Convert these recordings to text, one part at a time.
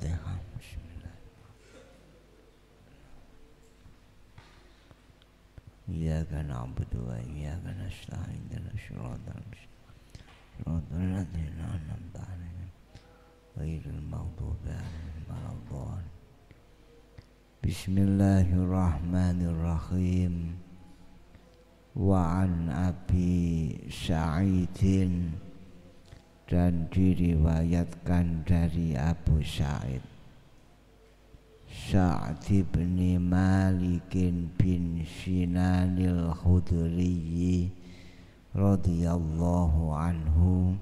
Al-Fatihah. Bismillah. Iyyaka na'budu wa iyyaka nasta'in. Ihdinas siratal ladzina an'amta 'alaihim ghairil maghdubi 'alaihim waladdallin. Bismillahirrahmanirrahim. Wa an Abi Sa'idin, dan diriwayatkan dari Abu Sa'id Sa'd bin Malik bin Sinanil Khudri radhiyallahu anhu,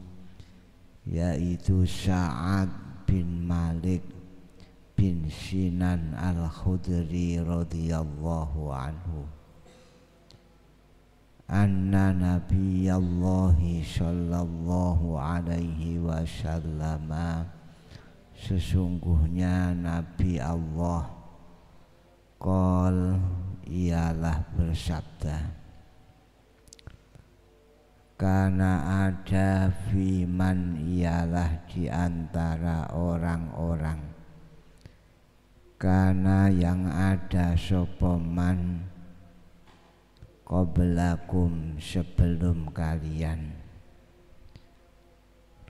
yaitu Sa'ad bin Malik bin Sinan al-Khudri radhiyallahu anhu, anna Nabiyallahi sallallahu alaihi wasallam, sesungguhnya Nabi Allah qol, ialah bersabda, karena ada fiman, ialah di antara orang-orang, karena yang ada sopoman qablakum, sebelum kalian,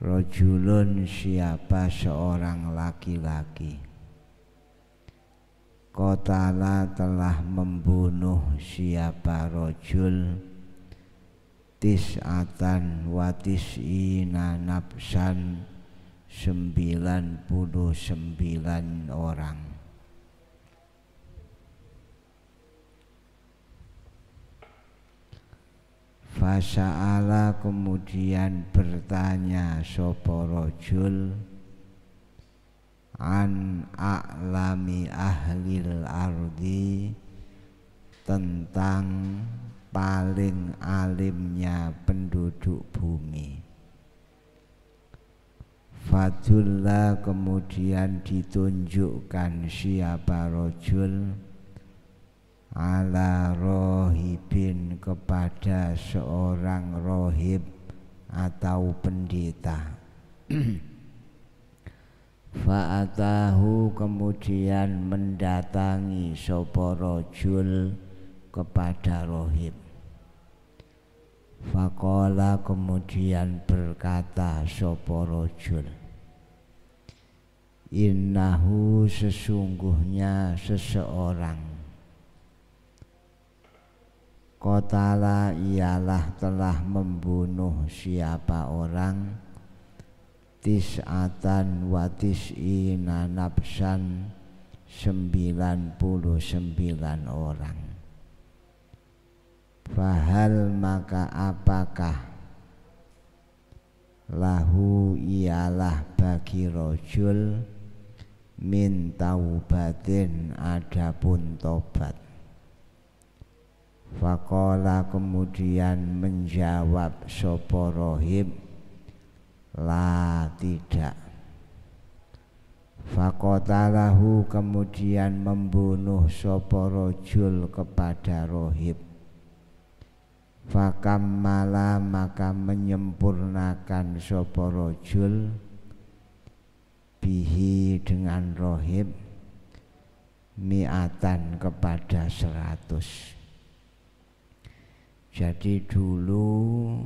rojulun, siapa seorang laki-laki, qatala, telah membunuh siapa rojul, tis'atan wa tis'ina nafsan, 99 orang. Fasa'ala, kemudian bertanya sapa rajul, an a'lami ahlil ardi, tentang paling alimnya penduduk bumi. Fadulla, kemudian ditunjukkan siapa rajul, ala rohibin, kepada seorang rohib atau pendeta. Fa'atahu, kemudian mendatangi sapa rajul kepada rohib. Faqala, kemudian berkata sapa rajul, innahu, sesungguhnya seseorang, qatala, ialah telah membunuh siapa orang, tis'atan wa tis'ina nafsan, 99 orang. Fahal, maka apakah, lahu, ialah bagi rajul, min taubatin, adapun tobat. Faqala, kemudian menjawab sapa rohib, la, tidak. Faqatalahu, kemudian membunuh sapa rajul kepada rohib. Fakammala, maka menyempurnakan sapa rajul, bihi, dengan rohib, mi'atan, kepada 100. Jadi dulu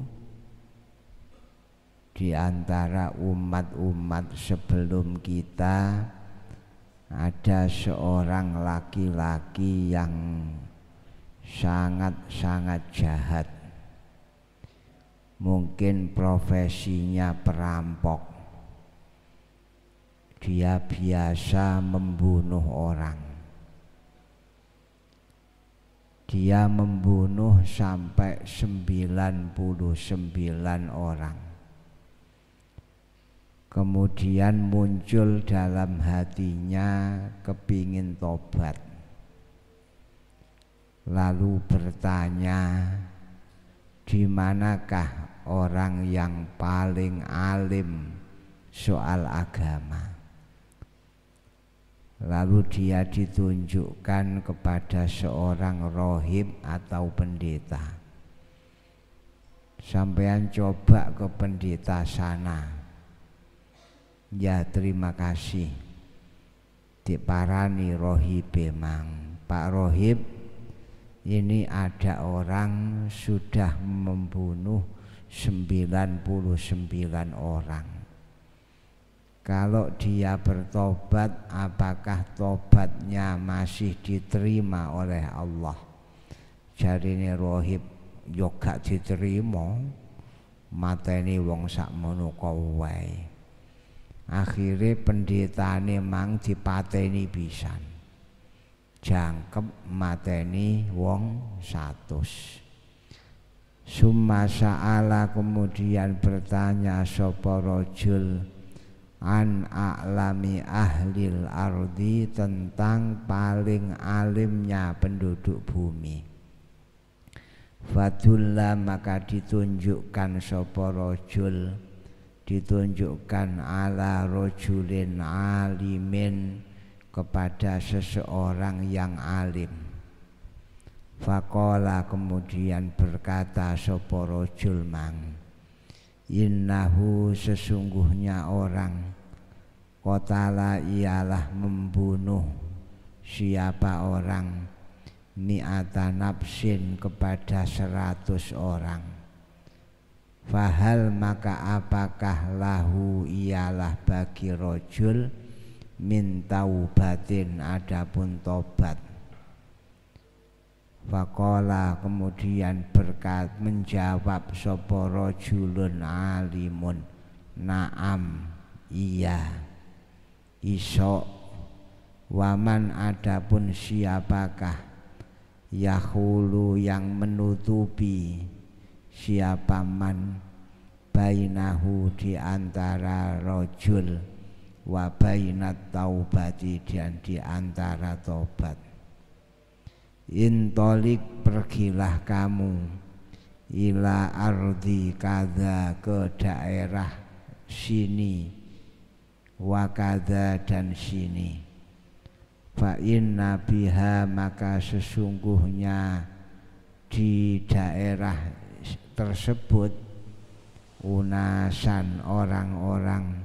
di antara umat-umat sebelum kita ada seorang laki-laki yang sangat-sangat jahat. Mungkin profesinya perampok. Dia biasa membunuh orang. Dia membunuh sampai 99 orang. Kemudian muncul dalam hatinya kepingin tobat. Lalu bertanya, di manakah orang yang paling alim soal agama? Lalu dia ditunjukkan kepada seorang rohib atau pendeta. Sampean coba ke pendeta sana. Ya, terima kasih. diparani rohibe mang. Pak Rohib, ini ada orang sudah membunuh 99 orang. Kalau dia bertobat, apakah tobatnya masih diterima oleh Allah? Jarine Rohib, yo gak diterima, mateni wong sakmono wae. Akhire pendetane mang dipateni pisan. Jangkep mateni wong 100. Summa sa'ala, kemudian bertanya sapa rajul an a'lami ahlil ardi, tentang paling alimnya penduduk bumi. Fadulla, maka ditunjukkan sapa rajul, ditunjukkan ala rajulin alimin, kepada seseorang yang alim. Faqala, kemudian berkata sapa rajul mang, innahu, sesungguhnya orang, qatala, ialah membunuh, siapa orang, mi'ata nafsin, kepada 100 orang. Fahal, maka apakah lahu, ialah bagi rajul, min taubatin, adapun tobat. Faqala, kemudian menjawab sapa rajulun alimun, na'am, iya, iso. Waman, adapun siapakah, yahulu, yang menutupi, siapa man, bainahu, di antara rajul, wa bainat taubati, dan di antara tobat. Intolik, pergilah kamu, ila ardi kada, ke daerah sini, wa kada, dan sini. Fa inna biha, maka sesungguhnya di daerah tersebut, unasan, orang-orang,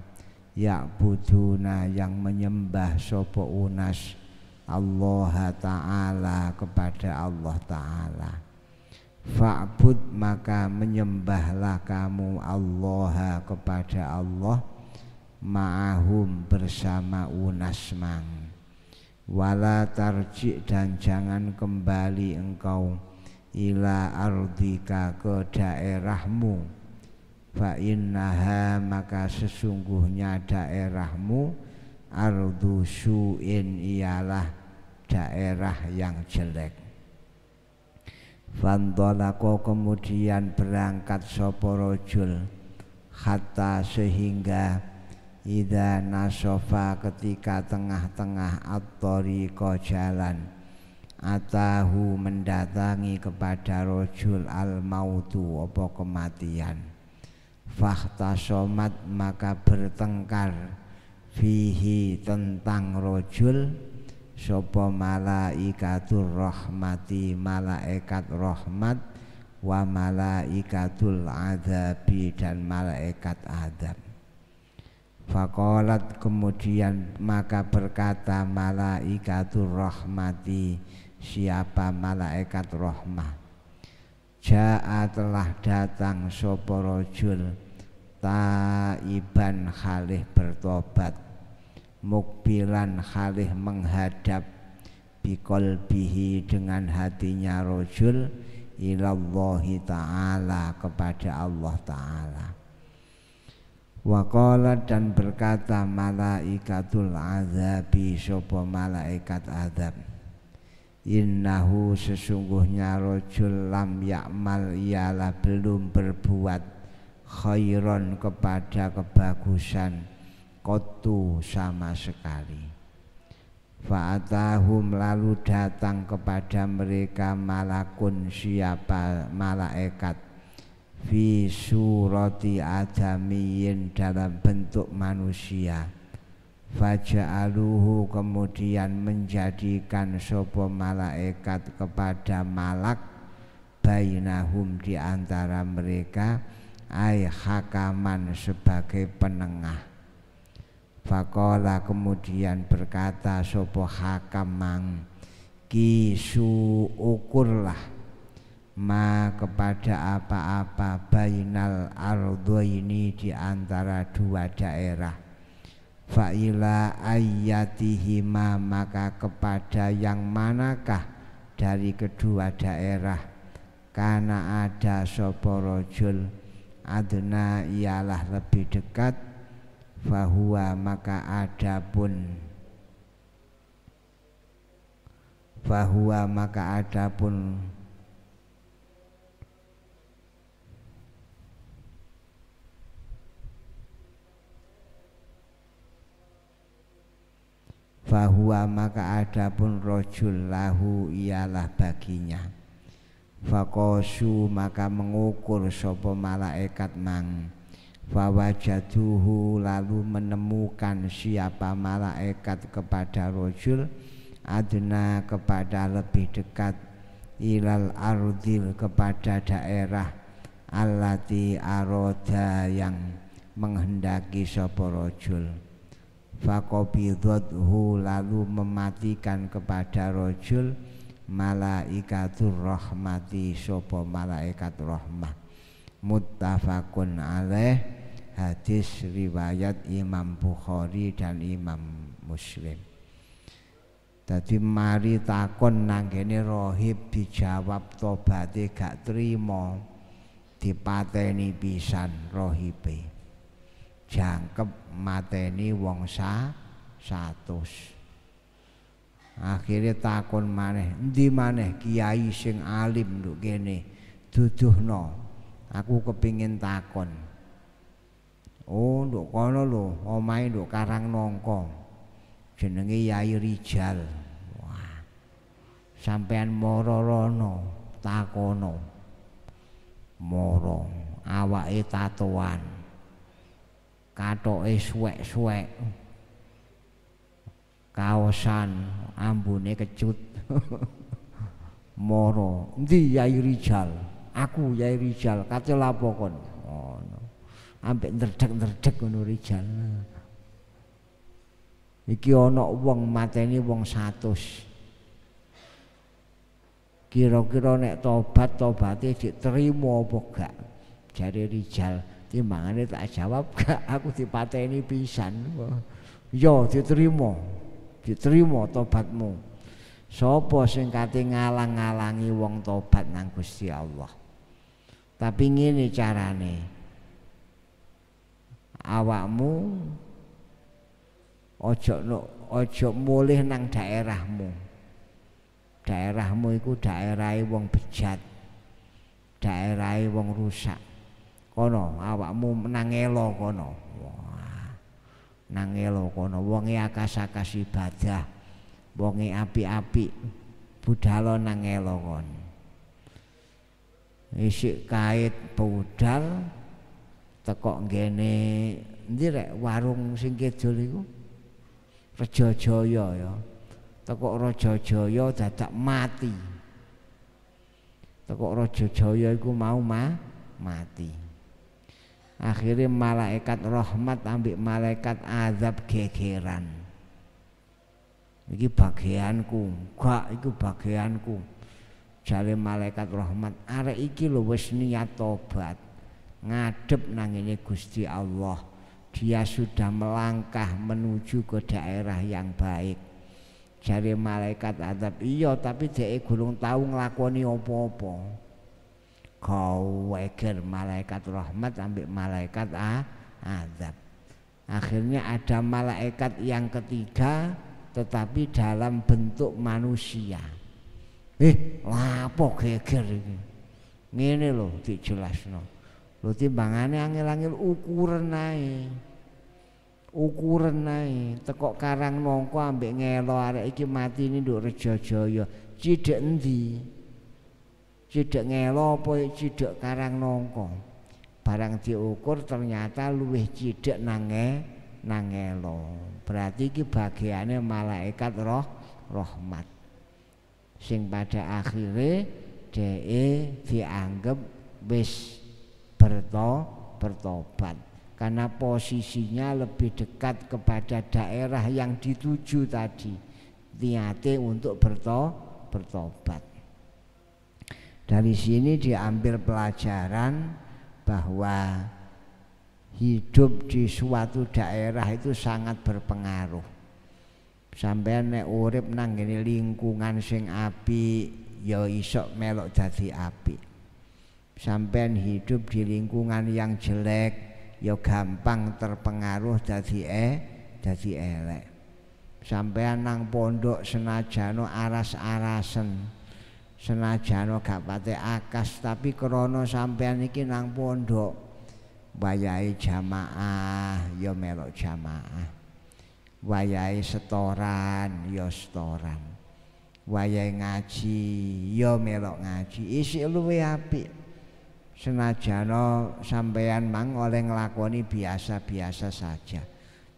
ya'buduna, yang menyembah sapa unas, Allah Ta'ala, kepada Allah Ta'ala. Fa'bud, maka menyembahlah kamu Allah, kepada Allah, ma'ahum, bersama unas mang. Wala tarji', dan jangan kembali engkau, ila ardika, ke daerahmu. Fa innaha, maka sesungguhnya daerahmu, ardu su'in, ialah daerah yang jelek. Fandolako, kemudian berangkat sapa rajul, hatta, sehingga, idza nasofa, ketika tengah-tengah at-thariqa, jalan, atahu, mendatangi kepada rajul al-mautu, apa kematian. Fahtasomat, maka bertengkar, fihi, tentang rajul, sapa malaikatur rahmati, malaikat rahmat, wa malaikatul adzabi, dan malaikat azab. Faqalat, kemudian maka berkata malaikatur rahmati, siapa malaikat rahmah, jaa, telah datang sapa rajul, taiban, khalih bertobat, mukbilan, khalih menghadap, biqalbihi, dengan hatinya rajul, ilallahi ta'ala, kepada Allah Ta'ala. Waqala, dan berkata malaikatul azabi, sapa malaikat azab, innahu, sesungguhnya rajul, lam ya'mal, ialah belum berbuat, khairon, kepada kebagusan, qattu, sama sekali. Fa'atahum, lalu datang kepada mereka malakun, siapa malaikat, fi surati adamiyin, dalam bentuk manusia. Faja'aluhu, kemudian menjadikan sapa malaikat kepada malak, bainahum, di antara mereka, ai hakaman, sebagai penengah. Faqala kemudian berkata sapa Hakam mang kisu ukurlah ma kepada apa-apa bainal ardhaini di antara dua daerah fa ila ayyatihima maka kepada yang manakah dari kedua daerah kana ada sapa rajul adna ialah lebih dekat fahuwa maka adapun rajul lahu ialah baginya faqasu maka mengukur sapa malaikat mang fawajaduhu lalu menemukan siapa malaikat kepada rajul adna kepada lebih dekat ilal ardil kepada daerah allati aroda yang menghendaki sapa rajul faqabidhathu lalu mematikan kepada rajul malaikatur rahmati sapa malaikat rahmah muttafaqun alaih hadis riwayat Imam Bukhari dan Imam Muslim. Dadi mari takon nang kene rohib dijawab tobaté gak trimo dipateni pisan rohibe jangkep mateni wong 100. Akhirnya takon maneh endi maneh kiai sing alim nduk kene duduhno aku kepingin takon. Oh nduk kono lho omahe nduk Karangnangka jenenge Yai Rijal. Wah sampean mara rono takono mara awake tatoan katoke suwek-suwek kaosan ambune kecut mara endi Yai Rijal aku Yai Rijal kate lapo kon ngono ambek ndredeg-ndredeg ngono Rijal iki ana wong mateni wong 100 kira-kira nek tobat-tobate diterima apa gak jare Rijal timbangane tak jawab gak aku dipateni pisan yo diterima tobatmu sapa sing kate ngalang-alangi wong tobat nang Gusti Allah tapi ngene carane awakmu ojo mulih nang daerahmu iku daerahe wong bejat daerahe wong rusak kono awakmu nang elo kono wah nang elo kono wonge akas-akas ibadah wonge apik-apik budal nang elo kono isik kait budal tekok ngene endi rek warung sing kidul iku Rejajaya ya tekok Rajajaya dadak mati tekok Rajajaya iku mau mati akhirnya malaikat rahmat ambek malaikat azab gegeran iki bagianku gak iku bagianku jare malaikat rahmat arek iki lho wis niat tobat ngadep nang ngene Gusti Allah dia sudah melangkah menuju ke daerah yang baik jare malaikat azab iya tapi dhek gurung tau nglakoni apa-apa kau weger malaikat rahmat ambek malaikat azab akhirnya ada malaikat yang ketiga tetapi dalam bentuk manusia lapo geger iki ngene lho dijelasno lho timbangane angel-angel ukuran ae tekok Karangnangka ambek ngelo arek iki mati ini nduk Rejajaya cidhek endi cidhek ngelo apa cidhek Karangnangka barang diukur ternyata luwih cidhek nang ngelo berarti iki bagiane malaikat rahmat sing pada akhirnya dhek dianggap wis bertobat karena posisinya lebih dekat kepada daerah yang dituju tadi, niate untuk bertobat. Dari sini diambil pelajaran bahwa hidup di suatu daerah itu sangat berpengaruh. Sampeyan nek urip nang ngene lingkungan sing apik ya iso melok dadi apik. Sampeyan hidup di lingkungan yang jelek ya gampang terpengaruh dadi elek. Sampeyan nang pondok senajano aras-arasen, senajano gak pate akas, tapi krana sampeyan iki nang pondok wayahe jamaah ya melok jamaah, wayahe setoran ya setoran, wayahe ngaji ya melok ngaji, isih luwih apik. Senajano sampeyan mang oleh nglakoni biasa-biasa saja,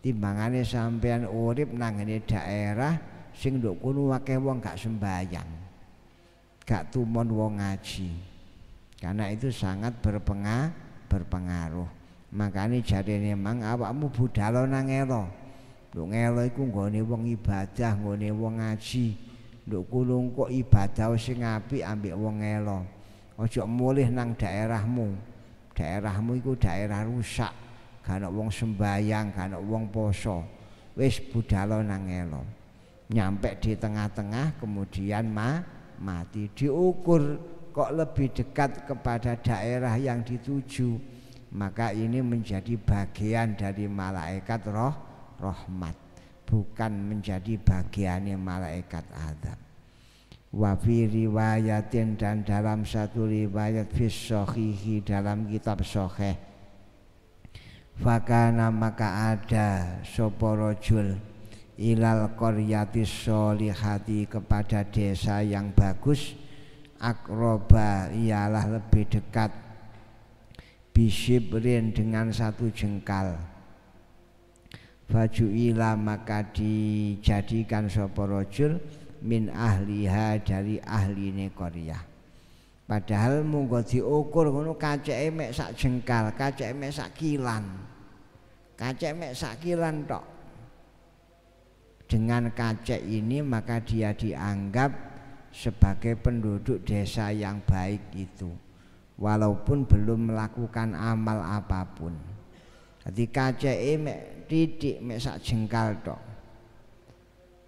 timbangane sampeyan urip nang ngene daerah sing nduk kono akeh wong gak sembayang, gak tumon wong ngaji. Karena itu sangat berpengaruh. Makanya jarene mang awakmu budhal nang elo. Nduk ngelo iku nggone wong ibadah, nggone wong ngaji. Nduk kono kok ibadah sing apik ambek wong elo. Ojo mulih nang daerahmu. Daerahmu iku daerah rusak. Gak ana wong sembayang, gak ana wong poso. Wis budhal nang elo. Nyampe di tengah-tengah kemudian mati. Diukur kok lebih dekat kepada daerah yang dituju, maka ini menjadi bagian dari malaikat rahmat, bukan menjadi bagiannya malaikat azab. Wa fi riwayatin, dan dalam satu riwayat fis shahihi, dalam kitab sahih, fakana maka ada sapa rajul ilal qaryatis sholihati, kepada desa yang bagus, akroba ialah lebih dekat, bisibrin dengan satu jengkal, fajuila maka dijadikan sapa rajul min ahliha, dari ahline qaryah. Padahal munggo diukur ngono kaceke mek sak jengkal, kaceke mek sak kilan, kacek mek sak kilan tok. Dengan kacek ini maka dia dianggap sebagai penduduk desa yang baik itu, walaupun belum melakukan amal apapun. Jadi kaceke mek titik mek sak jengkal tok.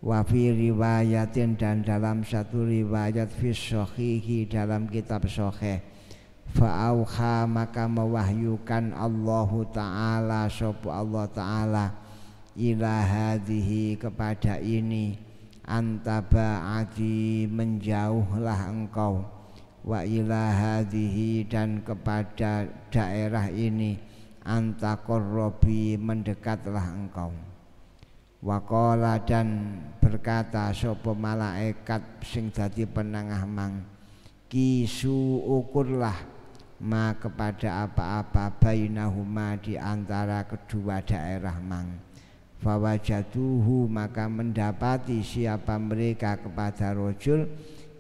Wa fi riwayatin, dan dalam satu riwayat fis shahihi, dalam kitab sahih, fa auha maka mewahyukan Allahu taala sapa Allah taala ila hadhihi, kepada ini, antaba'ati menjauhlah engkau, wa ila hadhihi, dan kepada daerah ini, antaqarrabi mendekatlah engkau. Waqala, dan berkata sapa malaikat sing dadi penengah mang, kisu ukurlah ma kepada apa-apa bainahuma di antara kedua daerah mang, fawajaduhu maka mendapati siapa mereka kepada rajul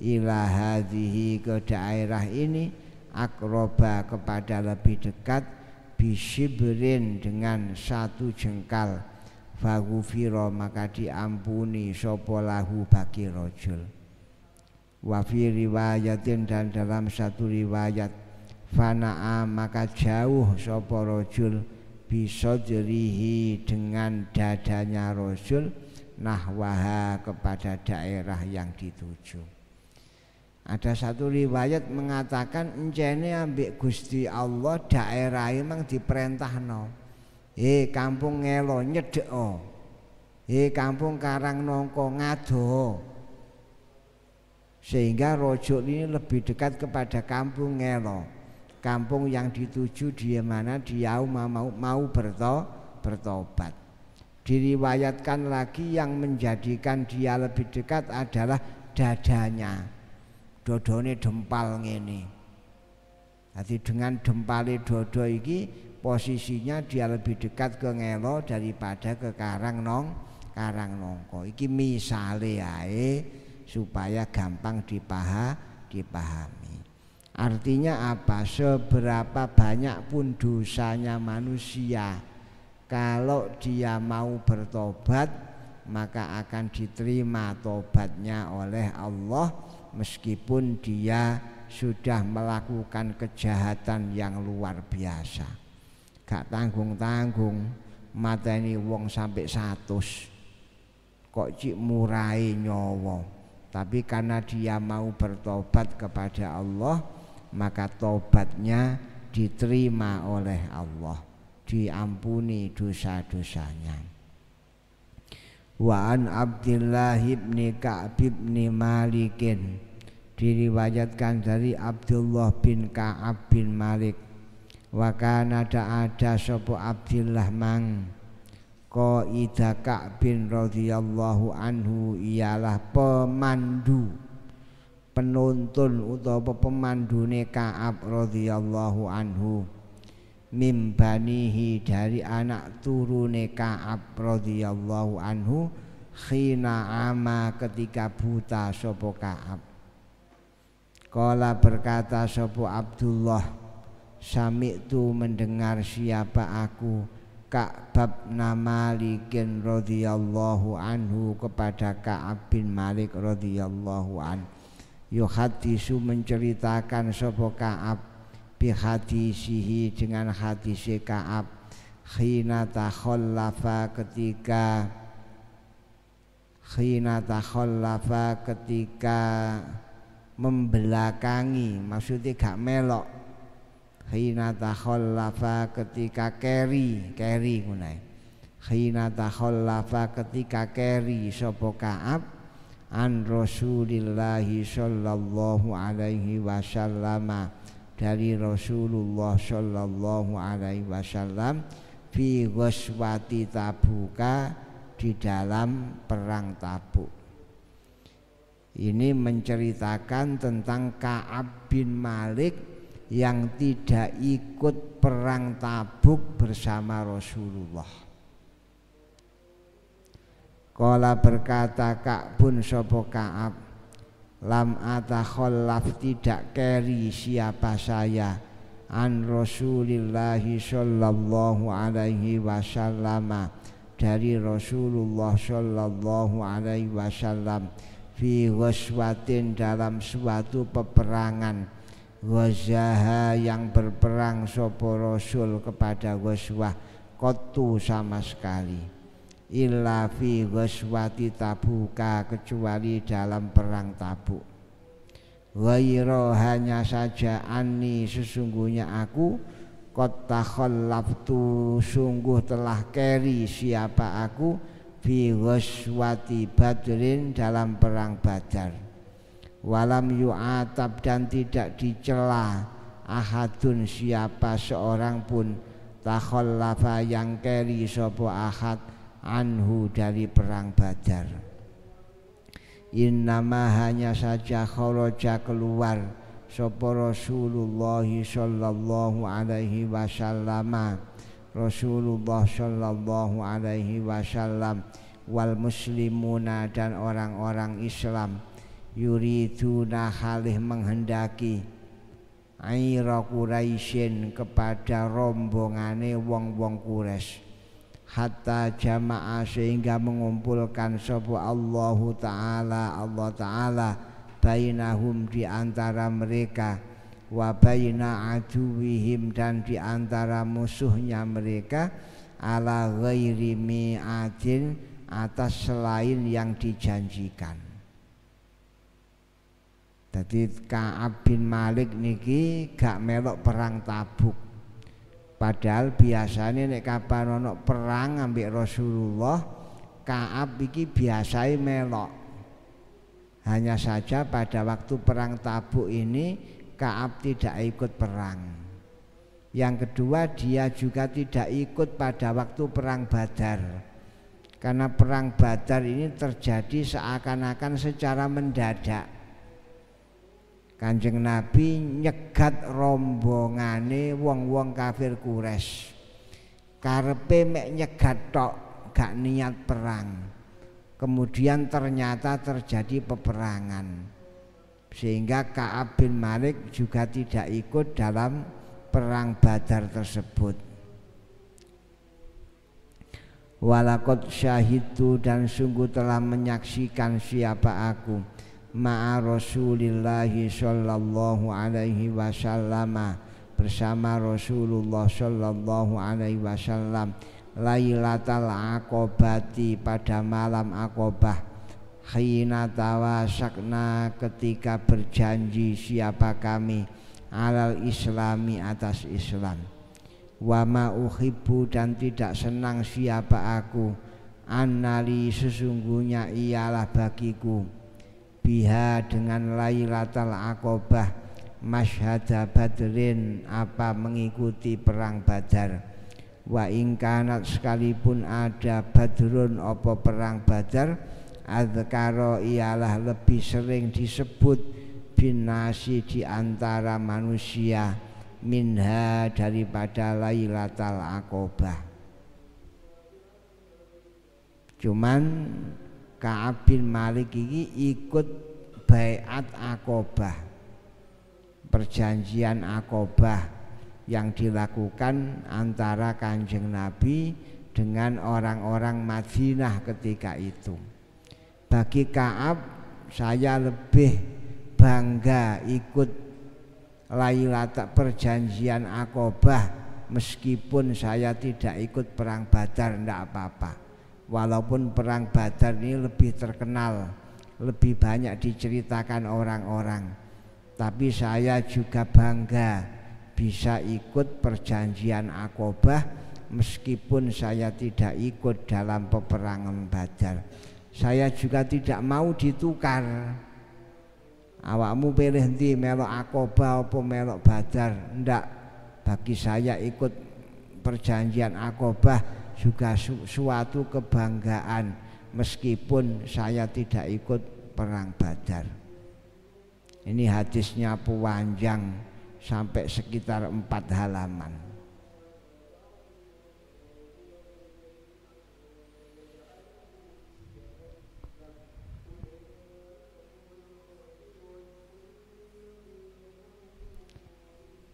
ila hadhihi, ke daerah ini, akroba kepada lebih dekat, bisibrin dengan satu jengkal, faghufira maka diampuni sapa lahu bagi rajul. Wa fi riwayatin, dan dalam satu riwayat, fana'a maka jauh sapa rajul bisodrihi dengan dadanya rajul, nahwaha kepada daerah yang dituju. Ada satu riwayat mengatakan encene ambek Gusti Allah daerah emang diperintahno, kampung ngelo nyedhek, kampung karang nongko ngado, sehingga rajul ini lebih dekat kepada kampung ngelo, kampung yang dituju dia mana dia mau bertobat. Diriwayatkan lagi yang menjadikan dia lebih dekat adalah dadanya, dodone dempal ngene. Jadi dengan dempale dodo iki posisinya dia lebih dekat ke ngelo daripada ke karang nongko. Iki misale ae supaya gampang dipahami. Artinya apa? Seberapa banyak pun dosanya manusia, kalau dia mau bertobat maka akan diterima tobatnya oleh Allah meskipun dia sudah melakukan kejahatan yang luar biasa. Gak tanggung-tanggung mateni wong sampai 100 kok cik murai nyawa, tapi karena dia mau bertobat kepada Allah maka tobatnya diterima oleh Allah, diampuni dosa-dosanya. Wa an Abdullah bin Ka'ab bin Malikin, diriwayatkan dari Abdullah bin Ka'ab bin Malik, wa kana ada sapa Abdullah mang qaida Ka'ab bin radhiyallahu anhu, ialah pemandu penuntun utawa pemandune Ka'ab radhiyallahu anhu, mimbanihi dari anak turune Ka'ab radhiyallahu anhu, khina ama ketika buta sapa Ka'ab. Qala berkata sapa Abdullah, sami'tu mendengar siapa aku Ka'ab Malikin radhiyallahu anhu kepada Ka'ab bin Malik radhiyallahu anhu, yuhaddisu menceritakan sapa Ka'ab bihadisihi dengan hadisi Ka'ab, khina takhallafa ketika membelakangi, maksudnya gak melok, khina takhallafa ketika keri ngono, khina takhallafa ketika keri sapa Ka'ab an Rasulillahi sallallahu alaihi wasallam, dari Rasulullah sallallahu alaihi wasallam, fi ghazwati Tabuka, di dalam perang Tabuk. Ini menceritakan tentang Ka'ab bin Malik yang tidak ikut perang Tabuk bersama Rasulullah. Qala berkata Ka'bun sapa Ka'ab, lam atakhallaf tidak keri siapa saya an Rasulillahi sallallahu alaihi wasallam, dari Rasulullah sallallahu alaihi wasallam, fi ghazwatin dalam suatu peperangan, ghazaha yang berperang sapa Rasul kepada ghazwah, qattu sama sekali, illa fi ghazwati Tabuka kecuali dalam perang Tabuk. Ghaira hanya saja anni sesungguhnya aku qad takhallaftu sungguh telah keri siapa aku fi ghazwati Badrin dalam perang Badar. Walam yu'atab dan tidak dicela ahadun siapa seorang pun takhallafa yang keri sapa ahad anhu dari perang Badar. Innama hanya saja kharaja keluar sapa Rasulullah sallallahu alaihi wasallam, Rasulullah sallallahu alaihi wasallam, wal muslimuna dan orang-orang Islam, yuriduna halih menghendaki aira Quraisyin kepada rombongane wong-wong Quraisy, hatta jama'a sehingga mengumpulkan sapa Allah Ta'ala bainahum di antara mereka, wa baina aduwihim dan di antara musuhnya mereka, ala ghairi mi'atin atas selain yang dijanjikan. Jadi Ka'ab bin Malik niki gak melok perang Tabuk. Padahal biasanya nek kapan ono perang ambek Rasulullah, Ka'ab iki biasanya melok. Hanya saja pada waktu perang Tabuk ini Ka'ab tidak ikut perang. Yang kedua, dia juga tidak ikut pada waktu perang Badar. Karena perang Badar ini terjadi seakan-akan secara mendadak. Kanjeng Nabi nyegat rombongane wong-wong kafir Quraisy. Karepe mek nyegat tok, gak niat perang. Kemudian ternyata terjadi peperangan. Sehingga Ka'ab bin Malik juga tidak ikut dalam perang Badar tersebut. Walaqad syahidtu dan sungguh telah menyaksikan siapa aku ma'a Rasulillahi sallallahu alaihi wasallam bersama Rasulullah sallallahu alaihi wasallam Lailatul Aqobati pada malam Aqobah khina tawasakna ketika berjanji siapa kami alal islami atas Islam wa ma uhibbu dan tidak senang siapa aku annali sesungguhnya ialah bagiku biha dengan Lailatul Aqobah masyhada badrin apa mengikuti perang Badar wa ingkanat sekalipun ada badrun apa perang Badar adzkaro ialah lebih sering disebut binasi di antara manusia minha daripada Lailatul Aqobah. Cuman Ka'ab bin Malik ini ikut baiat Aqobah, perjanjian Aqobah yang dilakukan antara Kanjeng Nabi dengan orang-orang Madinah ketika itu. Bagi Ka'ab, saya lebih bangga ikut Lailatul perjanjian Aqobah meskipun saya tidak ikut perang Badar, tidak apa-apa. Walaupun perang Badar ini lebih terkenal, lebih banyak diceritakan orang-orang, tapi saya juga bangga bisa ikut perjanjian Aqobah meskipun saya tidak ikut dalam peperangan Badar. Saya juga tidak mau ditukar. Awakmu pilih ndi, melok Aqobah apa melok Badar? Ndak, bagi saya ikut perjanjian Aqobah juga suatu kebanggaan meskipun saya tidak ikut perang Badar. Ini hadisnya panjang sampai sekitar 4 halaman.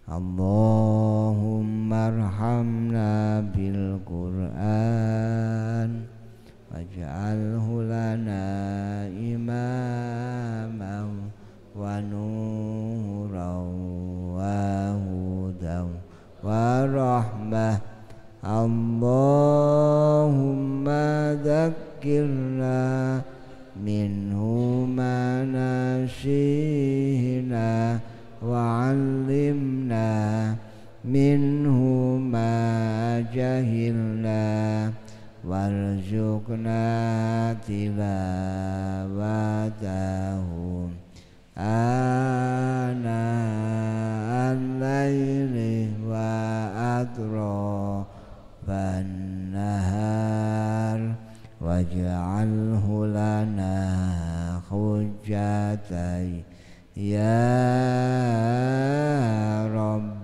Allahumma arhamna bil Qur'an waj'alhu lana imaman wa nuran wa hudan wa rahmah. Allahumma dzakkirna minhu ma nasina wa'allimna minhu ma jahilna warzuqna tilawatahu ana al-laili wa atrafan nahar waj'alhu lana hujjatai ya Rabb